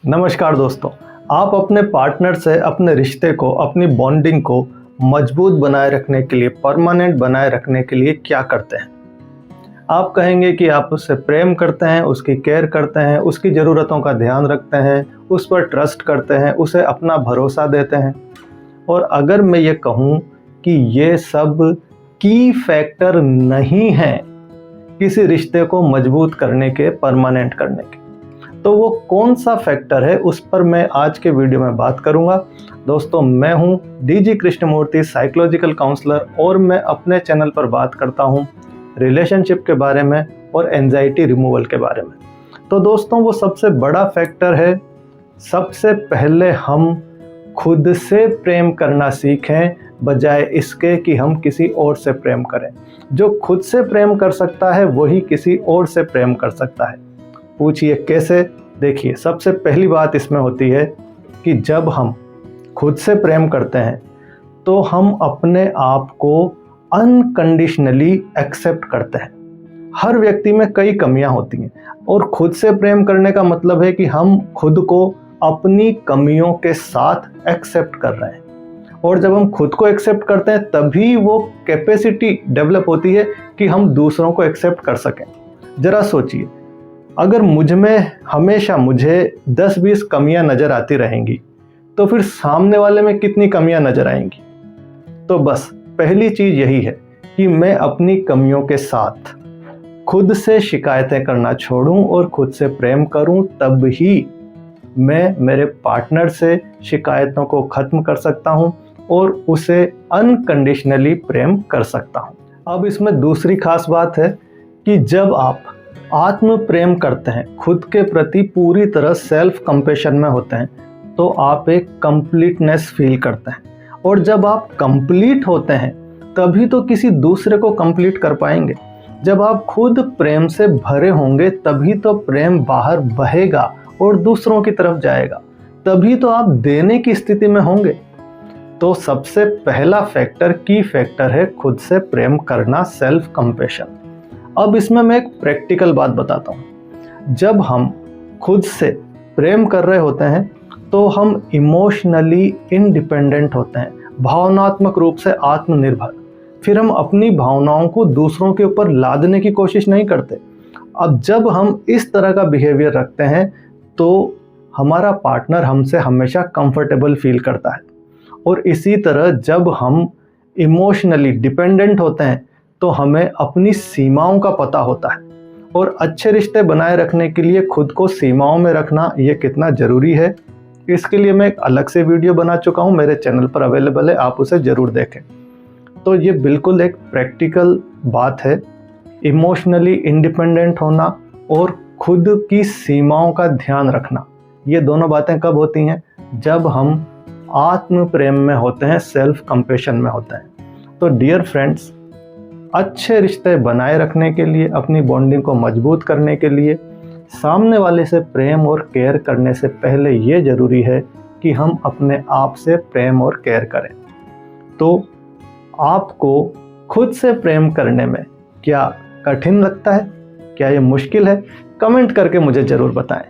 नमस्कार दोस्तों, आप अपने पार्टनर से अपने रिश्ते को, अपनी बॉन्डिंग को मजबूत बनाए रखने के लिए, परमानेंट बनाए रखने के लिए क्या करते हैं? आप कहेंगे कि आप उससे प्रेम करते हैं, उसकी केयर करते हैं, उसकी ज़रूरतों का ध्यान रखते हैं, उस पर ट्रस्ट करते हैं, उसे अपना भरोसा देते हैं। और अगर मैं ये कहूँ कि ये सब की फैक्टर नहीं हैं किसी रिश्ते को मजबूत करने के, परमानेंट करने के, तो वो कौन सा फैक्टर है, उस पर मैं आज के वीडियो में बात करूंगा। दोस्तों, मैं हूं डीजी कृष्णमूर्ति, साइकोलॉजिकल काउंसलर, और मैं अपने चैनल पर बात करता हूं रिलेशनशिप के बारे में और एंजाइटी रिमूवल के बारे में। तो दोस्तों, वो सबसे बड़ा फैक्टर है, सबसे पहले हम खुद से प्रेम करना सीखें बजाय इसके कि हम किसी और से प्रेम करें। जो खुद से प्रेम कर सकता है वही किसी और से प्रेम कर सकता है। पूछिए कैसे? देखिए, सबसे पहली बात इसमें होती है कि जब हम खुद से प्रेम करते हैं तो हम अपने आप को अनकंडीशनली एक्सेप्ट करते हैं। हर व्यक्ति में कई कमियां होती हैं और खुद से प्रेम करने का मतलब है कि हम खुद को अपनी कमियों के साथ एक्सेप्ट कर रहे हैं। और जब हम खुद को एक्सेप्ट करते हैं तभी वो कैपेसिटी डेवलप होती है कि हम दूसरों को एक्सेप्ट कर सकें। जरा सोचिए, अगर मुझ में हमेशा मुझे 10-20 कमियां नज़र आती रहेंगी तो फिर सामने वाले में कितनी कमियां नज़र आएंगी? तो बस पहली चीज़ यही है कि मैं अपनी कमियों के साथ खुद से शिकायतें करना छोड़ूं और खुद से प्रेम करूं, तब ही मैं मेरे पार्टनर से शिकायतों को ख़त्म कर सकता हूं और उसे अनकंडीशनली प्रेम कर सकता हूं। अब इसमें दूसरी खास बात है कि जब आप आत्म प्रेम करते हैं, खुद के प्रति पूरी तरह सेल्फ कंपैशन में होते हैं, तो आप एक कंप्लीटनेस फील करते हैं। और जब आप कंप्लीट होते हैं तभी तो किसी दूसरे को कंप्लीट कर पाएंगे। जब आप खुद प्रेम से भरे होंगे तभी तो प्रेम बाहर बहेगा और दूसरों की तरफ जाएगा, तभी तो आप देने की स्थिति में होंगे। तो सबसे पहला फैक्टर, की फैक्टर है खुद से प्रेम करना, सेल्फ कंपैशन। अब इसमें मैं एक प्रैक्टिकल बात बताता हूँ। जब हम खुद से प्रेम कर रहे होते हैं तो हम इमोशनली इंडिपेंडेंट होते हैं, भावनात्मक रूप से आत्मनिर्भर। फिर हम अपनी भावनाओं को दूसरों के ऊपर लादने की कोशिश नहीं करते। अब जब हम इस तरह का बिहेवियर रखते हैं तो हमारा पार्टनर हमसे हमेशा कंफर्टेबल फील करता है। और इसी तरह जब हम इमोशनली डिपेंडेंट होते हैं तो हमें अपनी सीमाओं का पता होता है। और अच्छे रिश्ते बनाए रखने के लिए खुद को सीमाओं में रखना ये कितना ज़रूरी है, इसके लिए मैं एक अलग से वीडियो बना चुका हूँ, मेरे चैनल पर अवेलेबल है, आप उसे ज़रूर देखें। तो ये बिल्कुल एक प्रैक्टिकल बात है। इमोशनली इंडिपेंडेंट होना और खुद की सीमाओं का ध्यान रखना, ये दोनों बातें कब होती हैं? जब हम आत्म प्रेम में होते हैं, सेल्फ कंपैशन में होते हैं। तो डियर फ्रेंड्स, अच्छे रिश्ते बनाए रखने के लिए, अपनी बॉन्डिंग को मजबूत करने के लिए, सामने वाले से प्रेम और केयर करने से पहले ये ज़रूरी है कि हम अपने आप से प्रेम और केयर करें। तो आपको खुद से प्रेम करने में क्या कठिन लगता है? क्या ये मुश्किल है? कमेंट करके मुझे ज़रूर बताएं।